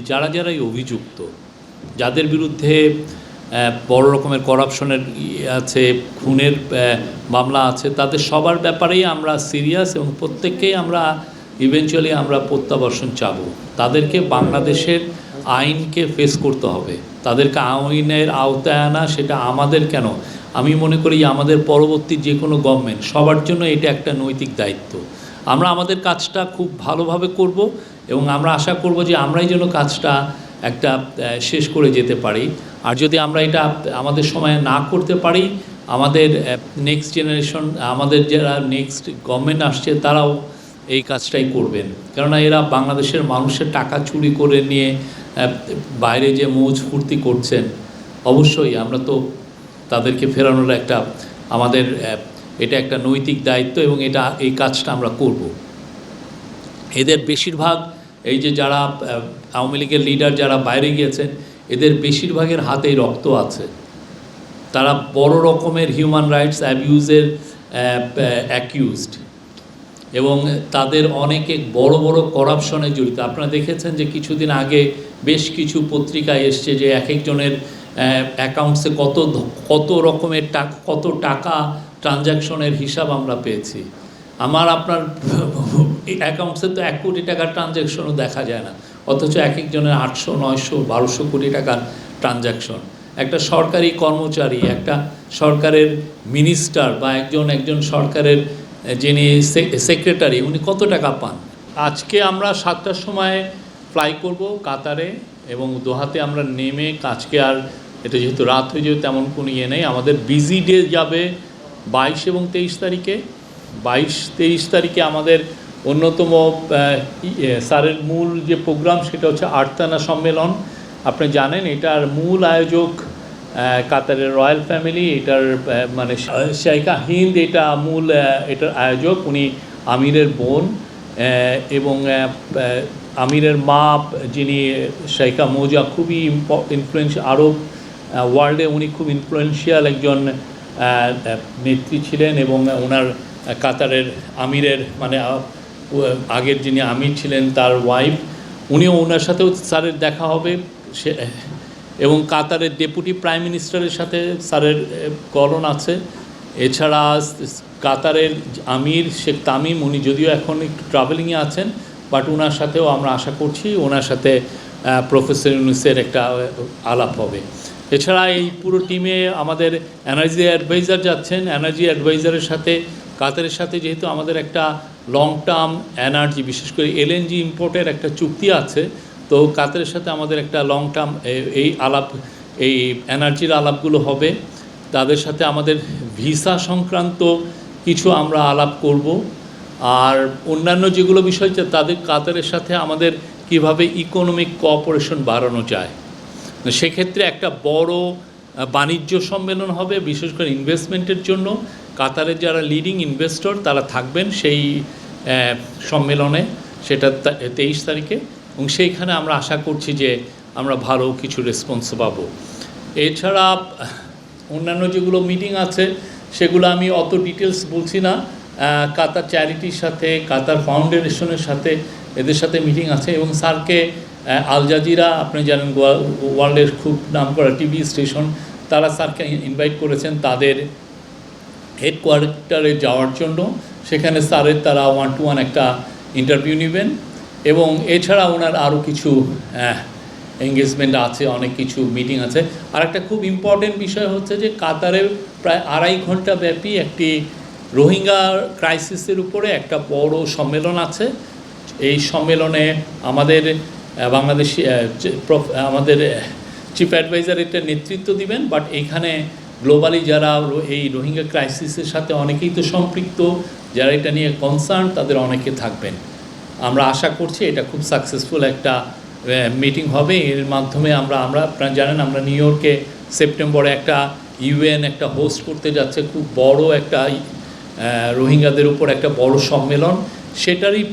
যারা যারাই অভিযুক্ত, যাদের বিরুদ্ধে বড় রকমের করাপশনের আছে, খুনের মামলা আছে, তাদের সবার ব্যাপারেই আমরা সিরিয়াস এবং প্রত্যেককেই আমরা ইভেনচুয়ালি আমরা প্রত্যাবর্তন চাব। তাদেরকে বাংলাদেশের আইনকে ফেস করতে হবে, তাদেরকে আইনের আওতায় আনা, সেটা আমাদের কেন, আমি মনে করি আমাদের পরবর্তী যে কোনো গভর্নমেন্ট সবার জন্য এটা একটা নৈতিক দায়িত্ব। আমরা আমাদের কাজটা খুব ভালোভাবে করব এবং আমরা আশা করব যে আমরাই যেন কাজটা একটা শেষ করে যেতে পারি। আর যদি আমরা এটা আমাদের সময়ে না করতে পারি, আমাদের নেক্সট জেনারেশন, আমাদের যারা নেক্সট গভর্নমেন্ট আসছে তারাও এই কাজটাই করবেন। কেননা এরা বাংলাদেশের মানুষের টাকা চুরি করে নিয়ে বাইরে যে মৌজ ফুর্তি করছেন, অবশ্যই আমরা তো তাদেরকে ফেরানোর একটা আমাদের এটা একটা নৈতিক দায়িত্ব এবং এই কাজটা আমরা করব। এদের বেশিরভাগ এই যে যারা আওয়ামী লীগের লিডার যারা বাইরে গিয়েছেন, এদের বেশিরভাগের হাতেই রক্ত আছে। তারা বড় রকমের হিউম্যান রাইটস অ্যাবিউজের অ্যাকিউজড এবং তাদের অনেকে বড় বড় করাপশনে জড়িত। আপনারা দেখেছেন যে কিছুদিন আগে বেশ কিছু পত্রিকায় এসছে যে এক একজনের অ্যাকাউন্টসে কত রকমের কত টাকা ট্রানজ্যাকশনের হিসাব আমরা পেয়েছি। আপনার অ্যাকাউন্টসে তো 1 কোটি টাকার ট্রানজ্যাকশনও দেখা যায় না, অথচ এক একজনের 800, 900, 1200 কোটি টাকার ট্রানজ্যাকশন। একটা সরকারি কর্মচারী, একটা সরকারের মিনিস্টার বা একজন সরকারের যিনি সেক্রেটারি, উনি কত টাকা পান? আজকে আমরা 7টার সময় ফ্লাই করব কাতারে এবং দোহাতে আমরা নেমে আজকে আর এটা যেহেতু রাত হয়ে যাবে তেমন কোনো ইয়ে নেই। আমাদের বিজি ডে যাবে 22 এবং 23 তারিখে। 22-23 তারিখে আমাদের অন্যতম স্যারের মূল যে প্রোগ্রাম সেটা হচ্ছে আর্তানা সম্মেলন। আপনি জানেন এটার মূল আয়োজক কাতারের রয়্যাল ফ্যামিলি, এটার মানে শেখা হিন্দ এটা মূল এটার আয়োজক। উনি আমিরের বোন এবং আমিরের মা যিনি শেখা মৌজা, খুবই ইনফ্লুয়েন্সিয়াল, আরব ওয়ার্ল্ডে উনি খুব ইনফ্লুয়েন্সিয়াল একজন নেত্রী ছিলেন এবং ওনার কাতারের আমিরের মানে আগের যিনি আমির ছিলেন তার ওয়াইফ, উনিও ওনার সাথেও স্যারের দেখা হবে। এবং কাতারের ডেপুটি প্রাইম মিনিস্টারের সাথে স্যারের গলন আছে। এছাড়া কাতারের আমির শেখ তামিম, উনি যদিও এখন একটু ট্রাভেলিংয়ে আছেন, বাট ওনার সাথেও আমরা আশা করছি ওনার সাথে প্রফেসর ইউনূসের একটা আলাপ হবে। এছাড়া এই পুরো টিমে আমাদের এনার্জি অ্যাডভাইজার যাচ্ছেন। এনার্জি অ্যাডভাইজারের সাথে কাতারের সাথে যেহেতু আমাদের একটা লং টার্ম এনার্জি, বিশেষ করে এলএনজি ইম্পোর্টের একটা চুক্তি আছে, তো কাতারের সাথে আমাদের একটা লং টার্ম এই এনার্জির আলাপগুলো হবে। তাদের সাথে আমাদের ভিসা সংক্রান্ত কিছু আমরা আলাপ করব। আর অন্যান্য যেগুলো বিষয় তাদের কাতারের সাথে আমাদের কিভাবে ইকোনমিক কোঅপারেশন বাড়ানো যায়, সেক্ষেত্রে একটা বড় বাণিজ্য সম্মেলন হবে, বিশেষ করে ইনভেস্টমেন্টের জন্য। কাতারের যারা লিডিং ইনভেস্টর তারা থাকবেন সেই সম্মেলনে, সেটা 23 তারিখে, এবং সেইখানে আমরা আশা করছি যে আমরা ভালো কিছু রেসপন্স পাবো। এছাড়া অন্যান্য যেগুলো মিটিং আছে সেগুলো আমি অত ডিটেলস বলছি না। কাতার চ্যারিটির সাথে, কাতার ফাউন্ডেশনের সাথে, এদের সাথে মিটিং আছে এবং স্যারকে আল জাজিরা, আপনি জানেন ওয়ার্ল্ডের খুব নামকরা টিভি স্টেশন, তারা স্যারকে ইনভাইট করেছেন তাদের হেডকোয়ার্টারে যাওয়ার জন্য। সেখানে স্যারের তারা 1-to-1 একটা ইন্টারভিউ নেবেন এবং এছাড়া ওনার আরও কিছু এঙ্গেজমেন্ট আছে, অনেক কিছু মিটিং আছে। আর একটা খুব ইম্পর্টেন্ট বিষয় হচ্ছে যে কাতারে প্রায় 2.5 ঘন্টা ব্যাপী একটি রোহিঙ্গা ক্রাইসিসের উপরে একটা বড় সম্মেলন আছে। এই সম্মেলনে আমাদের বাংলাদেশি আমাদের চিফ অ্যাডভাইজার এটা নেতৃত্ব দিবেন, বাট এইখানে গ্লোবালি যারা এই রোহিঙ্গা ক্রাইসিসের সাথে অনেকেই তো সম্পৃক্ত, যারা এটা নিয়ে কনসার্ন, তাদের অনেকে থাকবেন। আমরা আশা করছি এটা খুব সাকসেসফুল একটা মিটিং হবে। এর মাধ্যমে আমরা আপনারা জানেন আমরা নিউ ইয়র্কে সেপ্টেম্বরে একটা ইউএন একটা হোস্ট করতে যাচ্ছে, খুব বড় একটা রোহিঙ্গাদের উপর একটা বড় সম্মেলন, সেটারই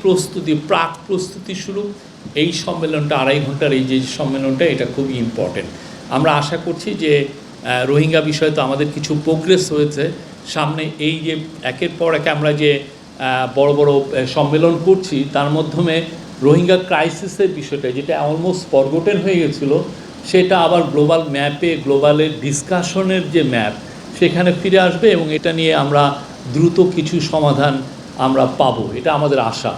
প্রাক প্রস্তুতি শুরু। এই সম্মেলনটা 2.5 ঘন্টার এই যে সম্মেলনটা, এটা খুবই ইম্পর্টেন্ট। আমরা আশা করছি যে রোহিঙ্গা বিষয়ে তো আমাদের কিছু প্রোগ্রেস হয়েছে, সামনে এই যে একের পর এক আমরা যে বড় বড় সম্মেলন করছি তার মাধ্যমে রোহিঙ্গা ক্রাইসিসের বিষয়টা যেটা অলমোস্ট ফরগটেন হয়ে গেছিলো, সেটা আবার গ্লোবাল ম্যাপে, গ্লোবালের ডিসকাশনের যে ম্যাপ, সেখানে ফিরে আসবে এবং এটা নিয়ে আমরা দ্রুত কিছু সমাধান আমরা পাবো, এটা আমাদের আশা।